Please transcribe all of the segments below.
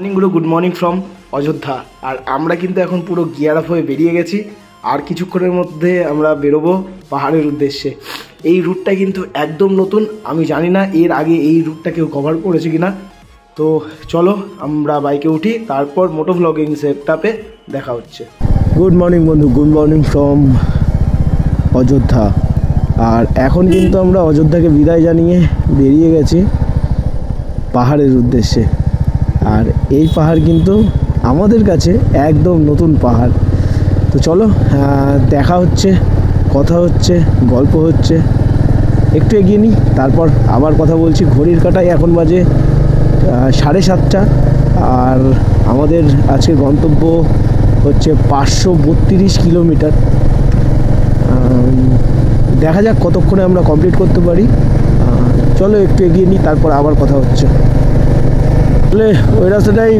মর্নিংগুলো good morning from Ayodhya. আর আমরা কিন্তু এখন পুরো গিয়ার আপ হয়ে বেরিয়ে গেছি। আর কিছুক্ষণের মধ্যে আমরা বেরোবো পাহাড়ের উদ্দেশ্যে। এই রুটটা কিন্তু একদম নতুন, আমি জানি না এর আগে এই রুটটা কেউ কভার করেছে কিনা। তো চলো আমরা বাইকে উঠি, তারপর মোটো ভ্লগিং সেটআপে দেখা হচ্ছে। গুড মর্নিং বন্ধু, গুড মর্নিং ফ্রম অযোধ্যা। আর এখন কিন্তু আমরা অযোধ্যাকে বিদায় জানিয়ে বেরিয়ে গেছি পাহাড়ের উদ্দেশ্যে। আর এই পাহাড় কিন্তু আমাদের কাছে একদম নতুন পাহাড়। তো চলো দেখা হচ্ছে, কথা হচ্ছে, গল্প হচ্ছে, একটু এগিয়ে নিই, তারপর আবার কথা বলছি। ঘড়ির কাঁটায় এখন বাজে 7:30। আর আমাদের আজকে গন্তব্য হচ্ছে 532 কিলোমিটার। দেখা যাক কতক্ষণে আমরা কমপ্লিট করতে পারি। চলো একটু এগিয়ে নিই, তারপর আবার কথা হচ্ছে। আসলে ওই রাস্তাটাই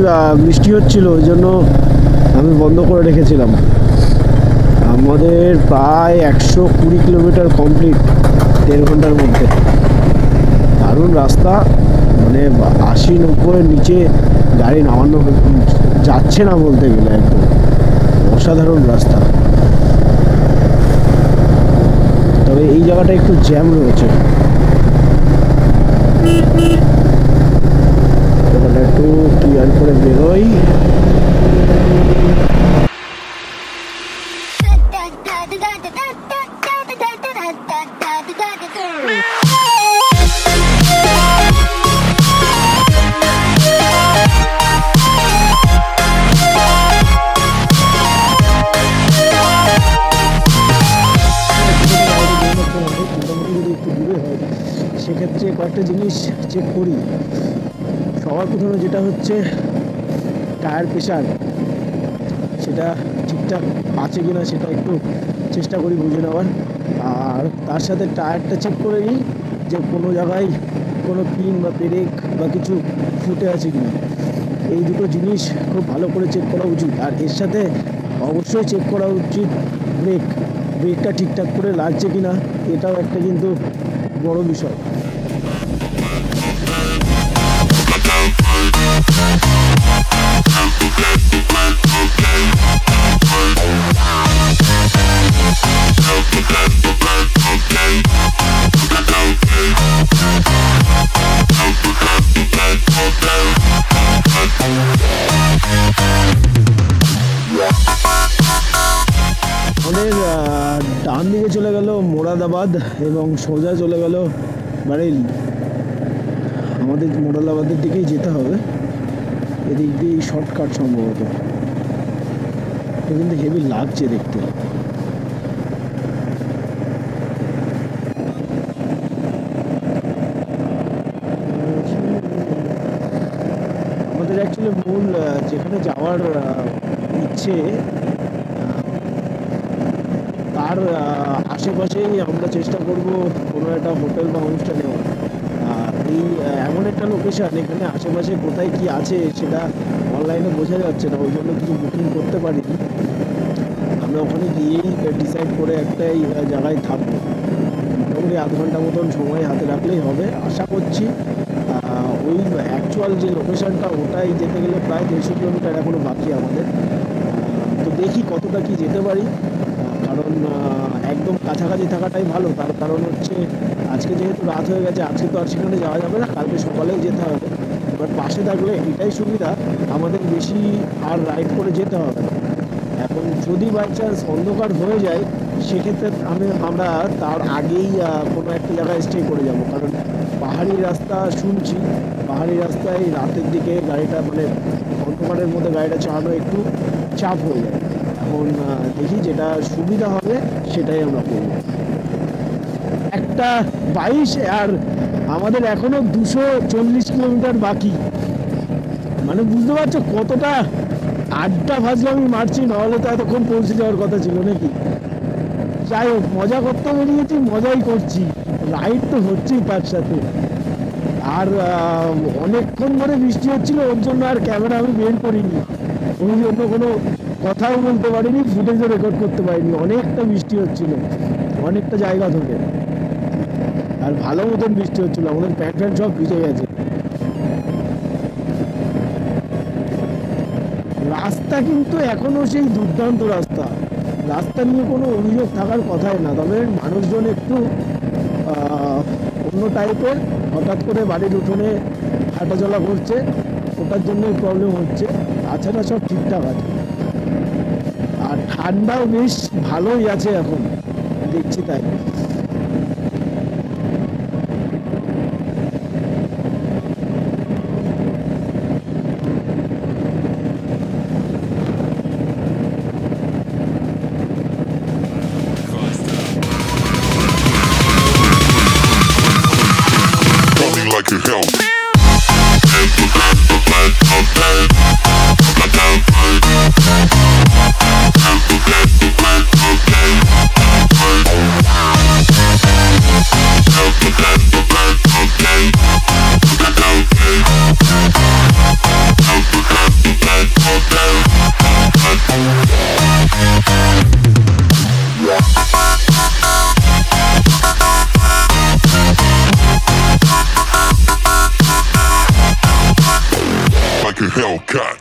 বৃষ্টি হচ্ছিল, ওই জন্য আমি বন্ধ করে রেখেছিলাম। আমাদের প্রায় 120 কিলোমিটার কমপ্লিট 1.5 ঘন্টার মধ্যে। দারুণ রাস্তা, মানে 80-90-এর নিচে গাড়ি নামানো যাচ্ছে না বলতে গেলে, একদম অসাধারণ রাস্তা। তবে এই জায়গাটা একটু জ্যাম রয়েছে, একটু ক্লিয়ার করে বেরোই। সেক্ষেত্রে কয়েকটা জিনিস চেক করি। সবার প্রথমে যেটা হচ্ছে টায়ার প্রেশার, সেটা ঠিকঠাক আছে কিনা সেটা একটু চেষ্টা করি বুঝে নেওয়ার। আর তার সাথে টায়ারটা চেক করে নিই যে কোনো জায়গায় কোনো পিন বা পেরেক বা কিছু ফুটে আছে কিনা। এই দুটো জিনিস খুব ভালো করে চেক করা উচিত। আর এর সাথে অবশ্যই চেক করা উচিত ব্রেকটা ঠিকঠাক করে লাগছে কিনা, এটাও একটা কিন্তু বড় বিষয়। আমাদের ডান দিকে চলে গেল মোরাদাবাদ এবং সোজা চলে গেল বারেলি। আমাদের মোরাদাবাদের দিকেই যেতে হবে, এদিক দিয়ে শর্টকাট সম্ভবত। এটা কিন্তু হেভি লাগছে দেখতে। আমাদের অ্যাকচুয়ালি মূল যেখানে যাওয়ার ইচ্ছে, তার আশেপাশেই আমরা চেষ্টা করব কোনো একটা হোটেল বা হোমস্টে নেওয়ার। এই এমন একটা লোকেশান, এখানে আশেপাশে কোথায় কি আছে সেটা অনলাইনে বোঝা যাচ্ছে না, ওই জন্য কিছু বুকিং করতে পারিনি। আমরা ওখানে গিয়েই ডিসাইড করে একটাই জায়গায় থাকবো। মোটামুটি 1/2 ঘন্টা মতন সময় হাতে রাখলেই হবে আশা করছি। ওই অ্যাকচুয়াল যে লোকেশানটা, ওটাই যেতে গেলে প্রায় 150 কিলোমিটার এখনও বাকি আমাদের। তো দেখি কতটা কি যেতে পারি, কারণ একদম কাছাকাছি থাকাটাই ভালো। তার কারণ হচ্ছে আজকে যেহেতু রাত হয়ে গেছে, আজকে তো আর সেখানে যাওয়া যাবে না, কালকে সকালেই যেতে হবে। এবার পাশে থাকলে এটাই সুবিধা, আমাদের বেশি আর রাইড করে যেতে হবে না। এখন যদি বাই চান্স অন্ধকার হয়ে যায়, সেক্ষেত্রে আমরা তার আগেই কোনো একটা জায়গায় স্টে করে যাব। কারণ পাহাড়ি রাস্তা শুনছি, পাহাড়ি রাস্তায় রাতের দিকে গাড়িটা, মানে অন্ধকারের মধ্যে গাড়িটা চালানো একটু চাপ হয়ে যায়। এখন দেখি যেটা সুবিধা হবে সেটাই আমরা করব। 1:22 আর আমাদের এখনো 240 কিলোমিটার বাকি। মানে বুঝতে পারছো কতটা আড্ডা ফাজলামি মারছি, নাহলে তো এতক্ষণ পৌঁছে যাওয়ার কথা ছিল নাকি। যাই হোক, মজা করতে বেরিয়েছি, মজাই করছি, রাইড তো হচ্ছেই তার সাথে। আর অনেকক্ষণ ধরে বৃষ্টি হচ্ছিল, ওর জন্য আর ক্যামেরা আমি বের করিনি, ওই জন্য কোনো কথাও বলতে পারিনি, ফুটেজও রেকর্ড করতে পারিনি। অনেকটা বৃষ্টি হচ্ছিল, অনেকটা জায়গা ধরে। আর ভালো মতন বৃষ্টি হচ্ছিল, আমাদের প্যান্ট সব ভিজে গেছে। রাস্তা কিন্তু এখনো সেই দুর্দান্ত রাস্তা, রাস্তা নিয়ে কোনো অভিযোগ থাকার কথাই না। তবে মানুষজন একটু অন্য টাইপের, হঠাৎ করে বাড়ির উঠোনে হাঁটাচলা করছে, ওটার জন্যই প্রবলেম হচ্ছে। তাছাড়া সব ঠিকঠাক আছে। আর ঠান্ডাও বেশ ভালোই আছে এখন, দেখছি তাই। Hellcat.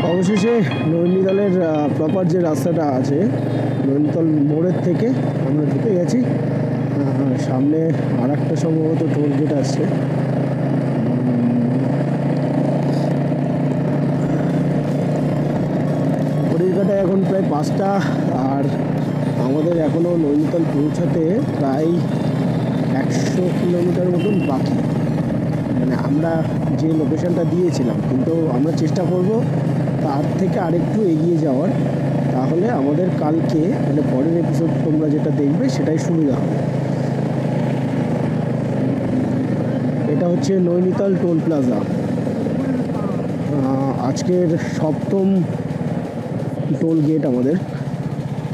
অবশেষে নৈনিতালের প্রপার যে রাস্তাটা আছে, নৈনিতাল মোড়ের থেকে আমরা ঢুকে গেছি। সামনে আর একটা সম্ভবত টোল গেট আসছে। ঘড়ির কাটায় এখন প্রায় 5টা, আর আমাদের এখনও নৈনিতাল পৌঁছাতে প্রায় 100 কিলোমিটার মতন বাকি। মানে আমরা যে লোকেশনটা দিয়েছিলাম, কিন্তু আমরা চেষ্টা করব তার থেকে আরেকটু এগিয়ে যাওয়ার। তাহলে আমাদের কালকে, মানে পরের এপিসোড তোমরা যেটা দেখবে সেটাই সুবিধা হবে। এটা হচ্ছে নৈনিতাল টোল প্লাজা। আজকের 7ম টোল গেট আমাদের।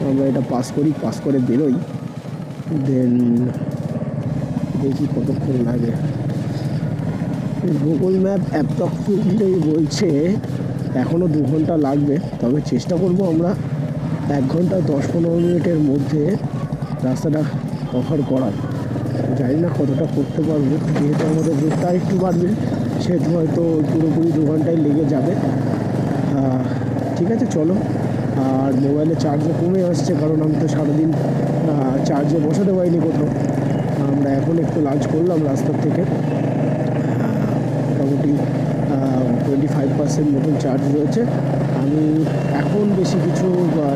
আমরা এটা পাস করি, পাস করে বেরোই, দেন দেখি কতক্ষণ লাগে। গুগল ম্যাপ অ্যাপ্রক্সিমেটলি বলছে এখনও 2 ঘন্টা লাগবে, তবে চেষ্টা করব আমরা 1 ঘন্টা 10-15 মিনিটের মধ্যে রাস্তাটা কভার করার। জানি না কতটা করতে পারবো, যেহেতু আমাদের রুটটা একটু বাড়বে, সেহেতু হয়তো পুরোপুরি 2 ঘন্টায় লেগে যাবে। ঠিক আছে, চলো। আর মোবাইলে চার্জও কমে আসছে, কারণ আমি তো সারাদিন চার্জে বসাতে পারিনি কোথাও। আমরা এখন একটু লাঞ্চ করলাম রাস্তার থেকে, মোটামুটি 25% মতন চার্জ রয়েছে। আমি এখন বেশি কিছু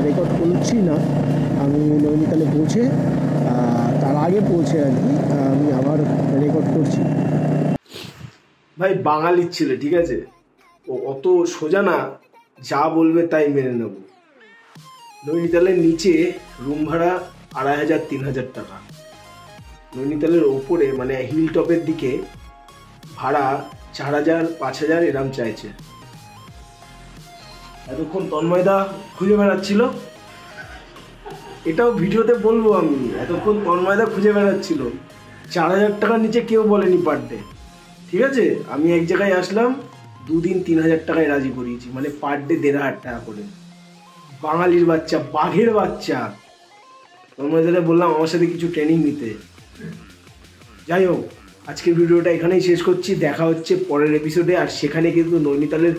রেকর্ড করছি না। আমি নৈনিতালে পৌঁছে, তার আগে পৌঁছে আর কি, আমি আবার রেকর্ড করছি। ভাই বাঙালির ছেলে, ঠিক আছে, ও অত সোজা না, যা বলবে তাই মেনে নেব। নৈনিতালের নিচে রুম ভাড়া 2500-3000 টাকা। নৈনিতালের ওপরে মানে হিল টপের দিকে ভাড়া 4000-5000 এরম চাইছে। এতক্ষণ তন্ময়দা খুঁজে বেড়াচ্ছিল, এটাও ভিডিওতে বলবো আমি, এতক্ষণ তন্ময়দা খুঁজে বেড়াচ্ছিল। 4000 টাকার নিচে কেউ বলেনি পার ডে, ঠিক আছে। আমি এক জায়গায় আসলাম, 2 দিন 3000 টাকায় রাজি করিয়েছি, মানে পার ডে 1500 টাকা করে। বাঙালির বাচ্চা, বাঘের বাচ্চা। তন্ময়দাকে বললাম আমার সাথে কিছু ট্রেনিং নিতে। যাই হোক, আজকের ভিডিওটা এখানেই শেষ করছি। দেখা হচ্ছে পরের এপিসোডে, আর সেখানে কিন্তু নৈনিতালের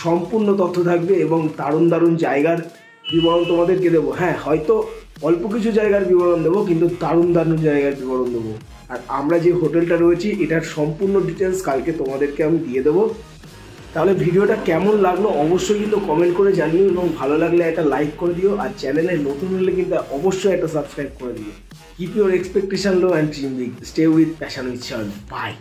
সম্পূর্ণ তথ্য থাকবে এবং দারুণ দারুণ জায়গার বিবরণ তোমাদেরকে দেবো। হ্যাঁ, হয়তো অল্প কিছু জায়গার বিবরণ দেবো, কিন্তু দারুণ দারুণ জায়গার বিবরণ দেবো। আর আমরা যে হোটেলটা রয়েছি, এটার সম্পূর্ণ ডিটেলস কালকে তোমাদেরকে আমি দিয়ে দেবো। তাহলে ভিডিওটা কেমন লাগলো অবশ্যই কিন্তু কমেন্ট করে জানিও, এবং ভালো লাগলে একটা লাইক করে দিও, আর চ্যানেলে নতুন হলে কিন্তু অবশ্যই একটা সাবস্ক্রাইব করে দিও। Keep your expectation low and dream big. Stay with Passion with Sean. Bye.